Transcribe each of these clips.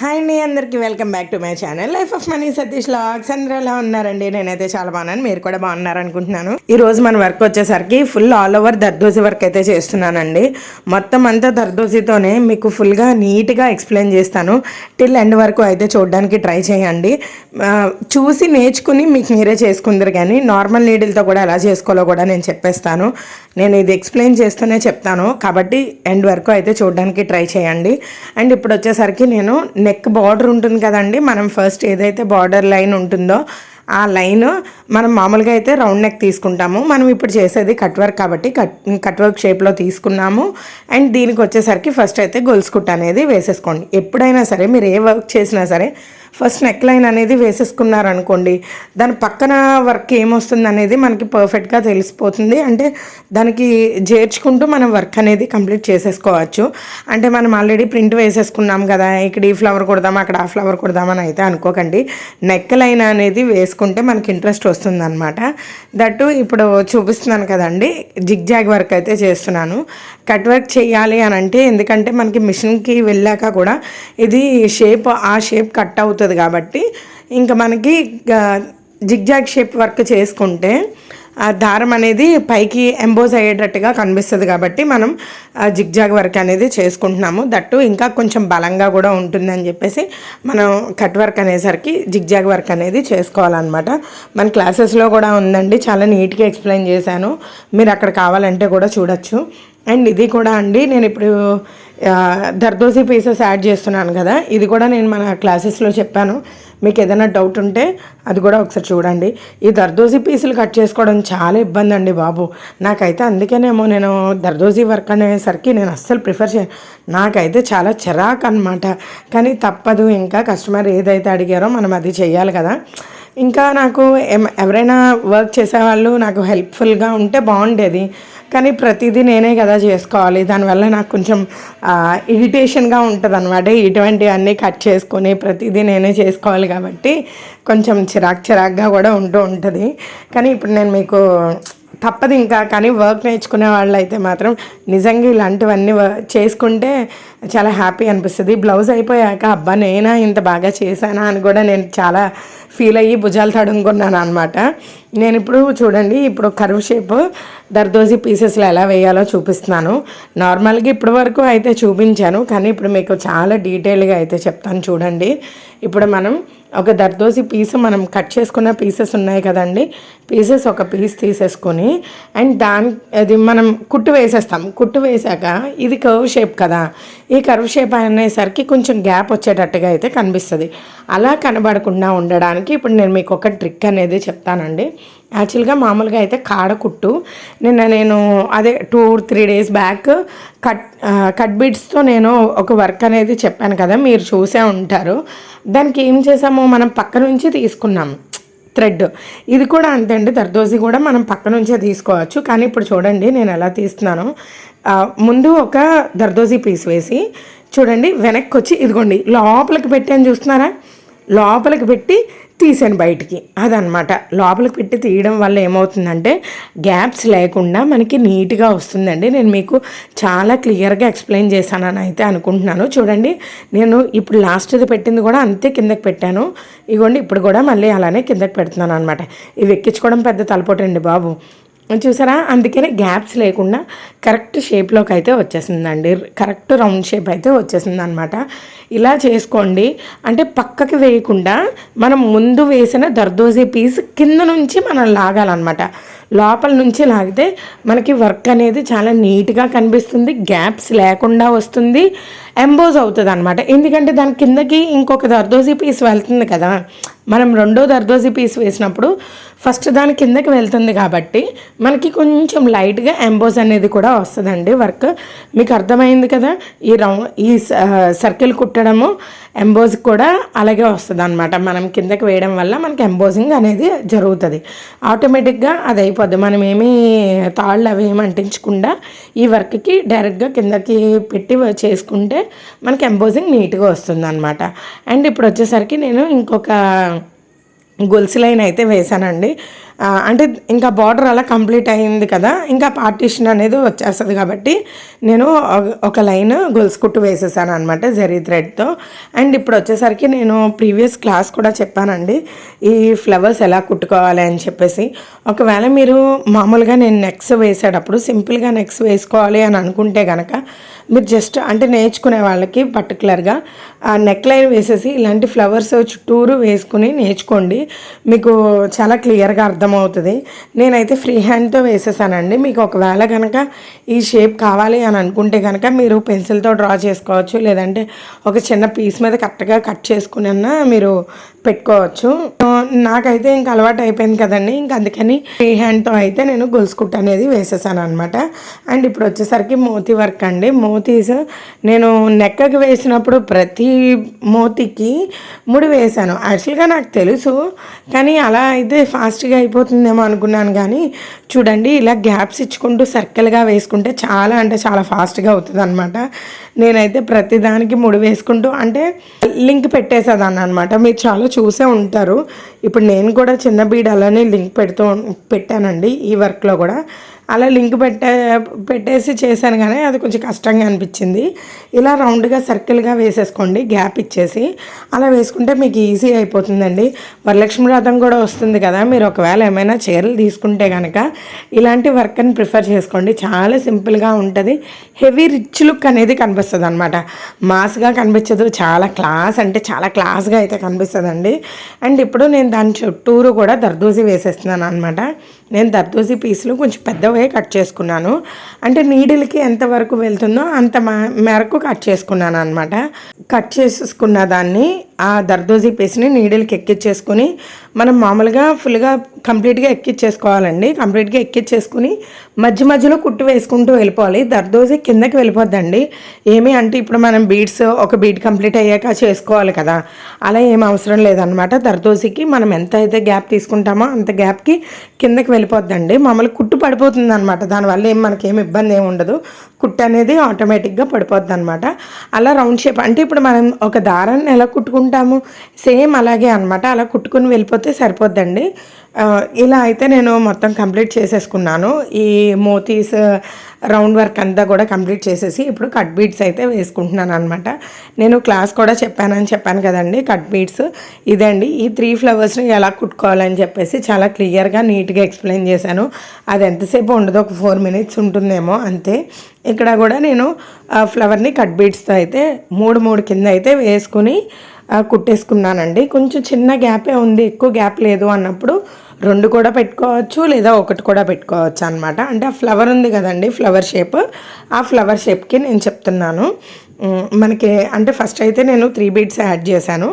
Hi అండి, అందరికీ welcome back to my channel life of money Satish logs. అందరూ ఎలా ఉన్నారండి? నేనైతే చాలా బాగున్నాను, మీరు కూడా బాగున్నారు అనుకుంటున్నాను. ఈ రోజు మన వర్క్ వచ్చేసరికి full all over zardozi work అయితే చేస్తున్నానండి. మొత్తం అంతా దర్దోజీతోనే మీకు ఫుల్గా నీట్గా ఎక్స్ప్లెయిన్ చేస్తాను. టిల్ ఎండ్ వరకు అయితే చూడడానికి ట్రై చేయండి. చూసి నేర్చుకుని మీకు మీరే చేసుకుందరు, కానీ నార్మల్ నీడిల్తో కూడా ఎలా చేసుకోవాలో కూడా నేను చెప్పేస్తాను. నేను ఇది ఎక్స్ప్లెయిన్ చేస్తూనే చెప్తాను, కాబట్టి ఎండ్ వరకు అయితే చూడడానికి ట్రై చేయండి. అండ్ ఇప్పుడు వచ్చేసరికి నేను నెక్ బార్డర్ ఉంటుంది కదండి, మనం ఫస్ట్ ఏదైతే బార్డర్ లైన్ ఉంటుందో ఆ లైన్ మనం మామూలుగా అయితే రౌండ్ నెక్ తీసుకుంటాము. మనం ఇప్పుడు చేసేది కట్ వర్క్ కాబట్టి కట్ వర్క్ షేప్లో తీసుకున్నాము. అండ్ దీనికి వచ్చేసరికి ఫస్ట్ అయితే గొలుసు కుట్టు అనేది వేసేసుకోండి. ఎప్పుడైనా సరే మీరు ఏ వర్క్ చేసినా సరే ఫస్ట్ నెక్ లైన్ అనేది వేసేసుకున్నారనుకోండి, దాని పక్కన వర్క్ ఏమొస్తుంది అనేది మనకి పర్ఫెక్ట్గా తెలిసిపోతుంది. అంటే దానికి చేర్చుకుంటూ మనం వర్క్ అనేది కంప్లీట్ చేసేసుకోవచ్చు. అంటే మనం ఆల్రెడీ ప్రింట్ వేసేసుకున్నాం కదా, ఇక్కడ ఈ ఫ్లవర్ కొడదాం అక్కడ ఆ ఫ్లవర్ కొడదామని అయితే అనుకోకండి. నెక్ లైన్ అనేది వేసుకుంటే మనకి ఇంట్రెస్ట్ వస్తుంది అనమాట. దట్టు ఇప్పుడు చూపిస్తున్నాను కదండి, జిగ్ జాగ్ వర్క్ అయితే చేస్తున్నాను. కట్ వర్క్ చేయాలి అని అంటే, ఎందుకంటే మనకి మిషన్కి వెళ్ళాక కూడా ఇది ఆ షేప్ కట్ అవుతుంది కాబట్టి ఇంకా మనకి జిగ్జాగ్ షేప్ వర్క్ చేసుకుంటే ఆ దారం అనేది పైకి ఎంబోజ్ అయ్యేటట్టుగా కనిపిస్తుంది. కాబట్టి మనం జిగ్జాగ్ వర్క్ అనేది చేసుకుంటున్నాము. దట్టు ఇంకా కొంచెం బలంగా కూడా ఉంటుందని చెప్పేసి మనం కట్ వర్క్ అనేసరికి జిగ్జాగ్ వర్క్ అనేది చేసుకోవాలన్నమాట. మన క్లాసెస్లో కూడా ఉందండి, చాలా నీట్గా ఎక్స్ప్లెయిన్ చేశాను, మీరు అక్కడ కావాలంటే కూడా చూడొచ్చు. అండ్ ఇది కూడా అండి, నేను ఇప్పుడు దర్దోజీ పీసెస్ యాడ్ చేస్తున్నాను కదా, ఇది కూడా నేను మన క్లాసెస్లో చెప్పాను. మీకు ఏదైనా డౌట్ ఉంటే అది కూడా ఒకసారి చూడండి. ఈ దర్దోజీ పీసులు కట్ చేసుకోవడం చాలా ఇబ్బంది అండి బాబు. నాకైతే అందుకేనేమో నేను దర్దోజీ వర్క్ అనేసరికి నేను అస్సలు ప్రిఫర్ నాకైతే చాలా చిరాకు అనమాట. కానీ తప్పదు, ఇంకా కస్టమర్ ఏదైతే అడిగారో మనం అది చెయ్యాలి కదా. ఇంకా నాకు ఎవరైనా వర్క్ చేసేవాళ్ళు నాకు హెల్ప్ఫుల్గా ఉంటే బాగుండేది, కానీ ప్రతిదీ నేనే కదా చేసుకోవాలి. దానివల్ల నాకు కొంచెం ఇరిటేషన్గా ఉంటుంది అనమాట. ఇటువంటివన్నీ కట్ చేసుకొని ప్రతిదీ నేనే చేసుకోవాలి కాబట్టి కొంచెం చిరాకుగా కూడా ఉంటుంది. కానీ ఇప్పుడు నేను మీకు తప్పదు ఇంకా. కానీ వర్క్ నేర్చుకునే వాళ్ళు అయితే మాత్రం నిజంగా ఇలాంటివన్నీ చేసుకుంటే చాలా హ్యాపీ అనిపిస్తుంది. బ్లౌజ్ అయిపోయాక అబ్బా నేనా ఇంత బాగా చేశానా అని కూడా నేను చాలా ఫీల్ అయ్యి భుజాలు తడుముకున్నాను అనమాట. నేను ఇప్పుడు చూడండి, ఇప్పుడు కర్వ్ షేప్ దర్దోజీ పీసెస్లో ఎలా వేయాలో చూపిస్తున్నాను. నార్మల్గా ఇప్పటి వరకు అయితే చూపించాను, కానీ ఇప్పుడు మీకు చాలా డీటెయిల్గా అయితే చెప్తాను చూడండి. ఇప్పుడు మనం ఒక దర్దోజీ పీస్ మనం కట్ చేసుకున్న పీసెస్ ఉన్నాయి కదండి, పీసెస్ ఒక పీస్ తీసేసుకొని అండ్ అది మనం కుట్టు వేసేస్తాం. కుట్టు వేసాక ఇది కర్వ్ షేప్ కదా, ఈ కర్వ్ షేప్ అనేసరికి కొంచెం గ్యాప్ వచ్చేటట్టుగా అయితే కనిపిస్తుంది. అలా కనబడకుండా ఉండడానికి ఇప్పుడు నేను మీకు ఒక ట్రిక్ అనేది చెప్తానండి. యాక్చువల్గా మామూలుగా అయితే కాడ కుట్టు నేను అదే 2-3 డేస్ బ్యాక్ కట్ బీడ్స్తో నేను ఒక వర్క్ అనేది చెప్పాను కదా, మీరు చూసే ఉంటారు. దానికి ఏం చేసామో మనం పక్క నుంచి తీసుకున్నాం థ్రెడ్. ఇది కూడా అంతే అండి, దర్దోజీ కూడా మనం పక్క నుంచే తీసుకోవచ్చు. కానీ ఇప్పుడు చూడండి నేను ఎలా తీస్తున్నాను. ముందు ఒక దర్దోజీ పీస్ వేసి చూడండి, వెనక్కి వచ్చి ఇదిగోండి లోపలికి పెట్టాను, చూస్తున్నారా? లోపలికి పెట్టి తీసాను బయటికి. అదనమాట, లోపలికి పెట్టి తీయడం వల్ల ఏమవుతుందంటే గ్యాప్స్ లేకుండా మనకి నీట్గా వస్తుందండి. నేను మీకు చాలా క్లియర్గా ఎక్స్ప్లెయిన్ చేశానని అయితే అనుకుంటున్నాను. చూడండి, నేను ఇప్పుడు లాస్ట్ది పెట్టింది కూడా అంతే కిందకి పెట్టాను. ఇగోండి ఇప్పుడు కూడా మళ్ళీ అలానే కిందకి పెడుతున్నాను అనమాట. ఇవి ఎక్కించుకోవడం పెద్ద తలపోటండి బాబు, చూసారా? అందుకనే గ్యాప్స్ లేకుండా కరెక్ట్ షేప్లోకి అయితే వచ్చేసిందండి, కరెక్ట్ రౌండ్ షేప్ అయితే వచ్చేసింది అనమాట. ఇలా చేసుకోండి. అంటే పక్కకి వేయకుండా మనం ముందు వేసిన దర్దోజీ పీస్ కింద నుంచి మనం లాగాలన్నమాట. లోపల నుంచి లాగితే మనకి వర్క్ అనేది చాలా నీట్గా కనిపిస్తుంది, గ్యాప్స్ లేకుండా వస్తుంది, ఎంబోజ్ అవుతుంది అనమాట. ఎందుకంటే దాని కిందకి ఇంకొక దర్దోజీ పీస్ వెళ్తుంది కదా, మనం రెండో దర్దోజీ పీస్ వేసినప్పుడు ఫస్ట్ దాని కిందకి వెళ్తుంది కాబట్టి మనకి కొంచెం లైట్గా ఎంబోజ్ అనేది కూడా వస్తుందండి వర్క్. మీకు అర్థమైంది కదా? ఈ సర్కిల్ కుట్టడము ఎంబోజ్ కూడా అలాగే వస్తుంది అనమాట. మనం కిందకి వేయడం వల్ల మనకి ఎంబోజింగ్ అనేది జరుగుతుంది, ఆటోమేటిక్గా అది అయిపోద్ది. మనం ఏమీ తాళ్ళు అవి ఏమి అంటించకుండా ఈ వర్క్కి డైరెక్ట్గా కిందకి పెట్టి చేసుకుంటే మనకి ఎంబోజింగ్ నీట్గా వస్తుంది అనమాట. అండ్ ఇప్పుడు వచ్చేసరికి నేను ఇంకొక గొలుసు లైన్ అయితే వేసానండి. అంటే ఇంకా బార్డర్ అలా కంప్లీట్ అయింది కదా, ఇంకా పార్టీషన్ అనేది వచ్చేస్తుంది కాబట్టి నేను ఒక లైన్ గొలుసు కుట్టు వేసేసాను అనమాట జరీ థ్రెడ్తో. అండ్ ఇప్పుడు వచ్చేసరికి నేను ప్రీవియస్ క్లాస్ కూడా చెప్పానండి ఈ ఫ్లవర్స్ ఎలా కుట్టుకోవాలి అని చెప్పేసి. ఒకవేళ మీరు మామూలుగా నేను నెక్స్ వేసేటప్పుడు సింపుల్గా నెక్స్ వేసుకోవాలి అని అనుకుంటే కనుక మీరు జస్ట్ అంటే నేర్చుకునే వాళ్ళకి పర్టికులర్గా నెక్ లైన్ వేసేసి ఇలాంటి ఫ్లవర్స్ చుట్టూరు వేసుకుని నేర్చుకోండి, మీకు చాలా క్లియర్గా అర్థమవుతుంది. నేనైతే ఫ్రీ హ్యాండ్తో వేసేసానండి. మీకు ఒకవేళ కనుక ఈ షేప్ కావాలి అని అనుకుంటే కనుక మీరు పెన్సిల్తో డ్రా చేసుకోవచ్చు, లేదంటే ఒక చిన్న పీస్ మీద కరెక్ట్గా కట్ చేసుకుని మీరు పెట్టుకోవచ్చు. నాకైతే ఇంకా అలవాటు అయిపోయింది కదండి, ఇంకా అందుకని ఫ్రీ హ్యాండ్తో అయితే నేను గొలుసు కుట్టు అనేది వేసేసాను అనమాట. అండ్ ఇప్పుడు వచ్చేసరికి మోతీ వర్క్ అండి. మోతీస్ నేను నెక్కకి వేసినప్పుడు ప్రతి మోతీకి ముడి వేసాను. యాక్చువల్గా నాకు తెలుసు, కానీ అలా అయితే ఫాస్ట్గా అయిపోతుందేమో అనుకున్నాను. కానీ చూడండి ఇలా గ్యాప్స్ ఇచ్చుకుంటూ సర్కిల్గా వేసుకుంటే చాలా అంటే చాలా ఫాస్ట్గా అవుతుంది అనమాట. నేనైతే ప్రతి దానికి ముడి వేసుకుంటూ అంటే లింక్ పెట్టేసేదాన్ని అనమాట. మీరు చాలా చూసే ఉంటారు. ఇప్పుడు నేను కూడా చిన్న బీడ్ అలానే లింక్ పెట్టానండి ఈ వర్క్లో కూడా. అలా లింక్ పెట్టేసి చేశాను, కానీ అది కొంచెం కష్టంగా అనిపించింది. ఇలా రౌండ్గా సర్కిల్గా వేసేసుకోండి, గ్యాప్ ఇచ్చేసి అలా వేసుకుంటే మీకు ఈజీ అయిపోతుందండి. వరలక్ష్మి వ్రతం కూడా వస్తుంది కదా, మీరు ఒకవేళ ఏమైనా చీరలు తీసుకుంటే కనుక ఇలాంటి వర్క్ని ప్రిఫర్ చేసుకోండి. చాలా సింపుల్గా ఉంటుంది, హెవీ రిచ్ లుక్ అనేది కనిపిస్తుంది అనమాట. మాస్గా కనిపించదు, చాలా క్లాస్ అంటే చాలా క్లాస్గా అయితే కనిపిస్తుందండి. అండ్ ఇప్పుడు నేను దాని చుట్టూరు కూడా దర్దోజీ వేసేస్తున్నాను అనమాట. నేను దర్దోజీ పీసులు కొంచెం పెద్దవే కట్ చేసుకున్నాను, అంటే నీడిల్కి ఎంతవరకు వెళ్తుందో అంత మేరకు కట్ చేసుకున్నాను అనమాట. కట్ చేసుకున్న దాన్ని ఆ దర్దోజీ పీస్ని నీడిల్కి ఎక్కించేసుకుని మనం మామూలుగా ఫుల్గా కంప్లీట్గా ఎక్కించేసుకోవాలండి. కంప్లీట్గా ఎక్కించేసుకుని మధ్య మధ్యలో కుట్టు వేసుకుంటూ వెళ్ళిపోవాలి. దర్దోజీ కిందకి వెళ్ళిపోద్దండి. ఏమి అంటే ఇప్పుడు మనం బీడ్స్ ఒక బీడ్ కంప్లీట్ అయ్యాక చేసుకోవాలి కదా, అలా ఏం అవసరం లేదనమాట. దర్దోజీకి మనం ఎంత అయితే గ్యాప్ తీసుకుంటామో అంత గ్యాప్కి కిందకి వెళ్ళిపోద్దండి. మామూలుగా కుట్టు పడిపోతుంది అనమాట. దానివల్ల మనకేం ఇబ్బంది ఏమి ఉండదు, కుట్టు అనేది ఆటోమేటిక్గా పడిపోద్ది అనమాట. అలా రౌండ్ షేప్ అంటే ఇప్పుడు మనం ఒక దారాన్ని ఎలా కుట్టుకుంటాము సేమ్ అలాగే అనమాట. అలా కుట్టుకుని వెళ్ళిపోతే సరిపోద్దండి. ఇలా అయితే నేను మొత్తం కంప్లీట్ చేసేసుకున్నాను. ఈ మోతీస్ రౌండ్ వర్క్ అంతా కూడా కంప్లీట్ చేసేసి ఇప్పుడు కట్ బీడ్స్ అయితే వేసుకుంటున్నాను అనమాట. నేను క్లాస్ కూడా చెప్పాను కదండి కట్ బీడ్స్ ఇదండి. ఈ 3 ఫ్లవర్స్ని ఎలా కుట్టుకోవాలని చెప్పేసి చాలా క్లియర్గా నీట్గా ఎక్స్ప్లెయిన్ చేశాను. అది ఎంతసేపు ఉండదు, ఒక 4 minutes ఉంటుందేమో అంతే. ఇక్కడ కూడా నేను ఫ్లవర్ని కట్ బీడ్స్తో అయితే 3 కింద అయితే వేసుకుని కుట్టేసుకున్నానండి. కొంచెం చిన్న గ్యాపే ఉంది, ఎక్కువ గ్యాప్ లేదు అన్నప్పుడు 2 కూడా పెట్టుకోవచ్చు, లేదా 1 కూడా పెట్టుకోవచ్చు అనమాట. అంటే ఆ ఫ్లవర్ ఉంది కదండి, ఫ్లవర్ షేప్, ఆ ఫ్లవర్ షేప్కి నేను చెప్తున్నాను. మనకి అంటే ఫస్ట్ అయితే నేను 3 beads యాడ్ చేశాను,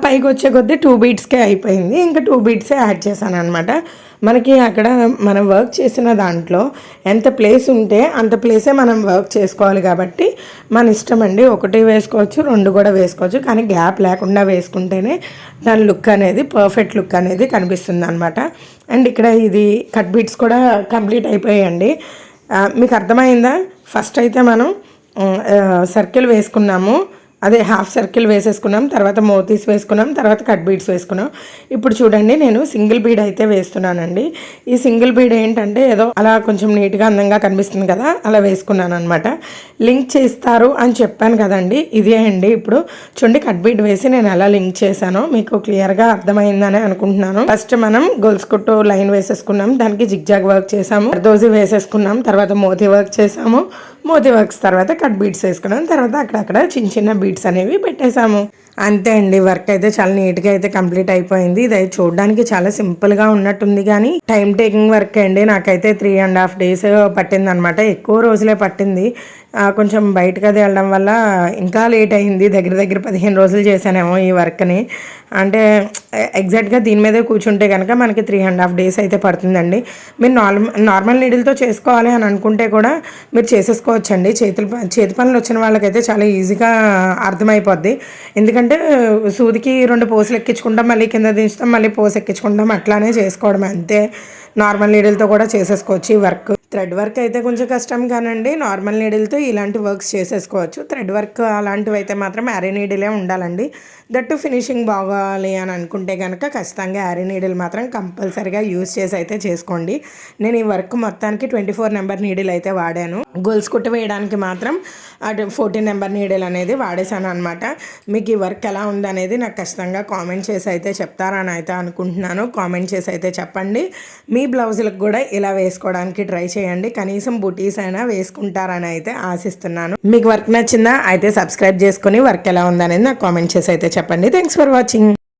పైకి వచ్చే కొద్దీ 2 beadsకే అయిపోయింది. ఇంకా 2 beads యాడ్ చేశాను అనమాట. మనకి అక్కడ మనం వర్క్ చేసిన దాంట్లో ఎంత ప్లేస్ ఉంటే అంత ప్లేసే మనం వర్క్ చేసుకోవాలి కాబట్టి మన ఇష్టం అండి. 1 వేసుకోవచ్చు, 2 కూడా వేసుకోవచ్చు, కానీ గ్యాప్ లేకుండా వేసుకుంటేనే దాని లుక్ అనేది పర్ఫెక్ట్ లుక్ అనేది కనిపిస్తుంది అనమాట. అండ్ ఇక్కడ ఇది కట్ బీడ్స్ కూడా కంప్లీట్ అయిపోయాయండి. మీకు అర్థమైందా? ఫస్ట్ అయితే మనం సర్కిల్ వేసుకున్నాము, అదే హాఫ్ సర్కిల్ వేసేసుకున్నాం, తర్వాత మోతీస్ వేసుకున్నాం, తర్వాత కట్ బీడ్స్ వేసుకున్నాం. ఇప్పుడు చూడండి నేను సింగిల్ బీడ్ అయితే వేస్తున్నానండి. ఈ సింగిల్ బీడ్ ఏంటంటే ఏదో అలా కొంచెం నీట్గా అందంగా కనిపిస్తుంది కదా, అలా వేసుకున్నాను అనమాట. లింక్ చేస్తారు అని చెప్పాను కదండి, ఇదే అండి. ఇప్పుడు చూడండి కట్ బీడ్ వేసి నేను ఎలా లింక్ చేశానో మీకు క్లియర్గా అర్థమైందని అనుకుంటున్నాను. ఫస్ట్ మనం గొలుసు కుట్టు లైన్ వేసేసుకున్నాం, దానికి జిగ్జాగ్ వర్క్ చేసాము, దర్దోజీ వేసేసుకున్నాం, తర్వాత మోతీ వర్క్ చేసాము, మోతీ వర్క్స్ తర్వాత కట్ బీడ్స్ వేసుకున్నాం, తర్వాత అక్కడక్కడ చిన్న చిన్న బీడ్స్ అనేవి పెట్టేశాము. అంతే అండి, వర్క్ అయితే చాలా నీట్గా అయితే కంప్లీట్ అయిపోయింది. ఇది అయితే చూడడానికి చాలా సింపుల్గా ఉన్నట్టుంది, కానీ టైం టేకింగ్ వర్క్ అండి. నాకైతే 3.5 days పట్టింది అనమాట, ఎక్కువ రోజులే పట్టింది. కొంచెం బయటకు అది వెళ్ళడం వల్ల ఇంకా లేట్ అయింది. దగ్గర 15 రోజులు చేశానేమో ఈ వర్క్ని. అంటే ఎగ్జాక్ట్గా దీని మీదే కూర్చుంటే కనుక మనకి 3.5 days అయితే పడుతుందండి. మీరు నార్మల్ నీడిల్తో చేసుకోవాలి అని అనుకుంటే కూడా మీరు చేసేసుకోవచ్చండి. చేతి పనులు వచ్చిన వాళ్ళకైతే చాలా ఈజీగా అర్థమైపోద్ది. ఎందుకంటే సూదికి 2 పోసులు ఎక్కించుకుంటాం, మళ్ళీ కింద దించుతాం, మళ్ళీ పోసు ఎక్కించుకుంటాం, అట్లానే చేసుకోవడం అంతే. నార్మల్ నీడిల్తో కూడా చేసేసుకోవచ్చు ఈ వర్క్. థ్రెడ్ వర్క్ అయితే కొంచెం కష్టం కానండి, నార్మల్ నీడిల్తో ఇలాంటి వర్క్స్ చేసేసుకోవచ్చు. థ్రెడ్ వర్క్ అలాంటివి అయితే మాత్రం యారీ నీడిలే ఉండాలండి. దట్టు ఫినిషింగ్ బాగాలి అని అనుకుంటే కనుక ఖచ్చితంగా యారీ నీడిల్ మాత్రం కంపల్సరీగా యూస్ చేసి అయితే చేసుకోండి. నేను ఈ వర్క్ మొత్తానికి 24 నెంబర్ నీడిల్ అయితే వాడాను. గోల్స్ కుట్టు వేయడానికి మాత్రం 14 నెంబర్ నీడిల్ అనేది వాడేశాను అనమాట. మీకు ఈ వర్క్ ఎలా ఉందనేది నాకు ఖచ్చితంగా కామెంట్ చేసి అయితే చెప్తారని అయితే అనుకుంటున్నాను. కామెంట్ చేసి అయితే చెప్పండి. మీ బ్లౌజులకు కూడా ఇలా వేసుకోవడానికి ట్రై చేయండి. కనీసం బుటీస్ అయినా వేసుకుంటారని అయితే ఆశిస్తున్నాను. మీకు వర్క్ నచ్చిందా అయితే సబ్స్క్రైబ్ చేసుకుని వర్క్ ఎలా ఉందనేది నాకు కామెంట్ చేసి అయితే చెప్పండి. Thanks for watching.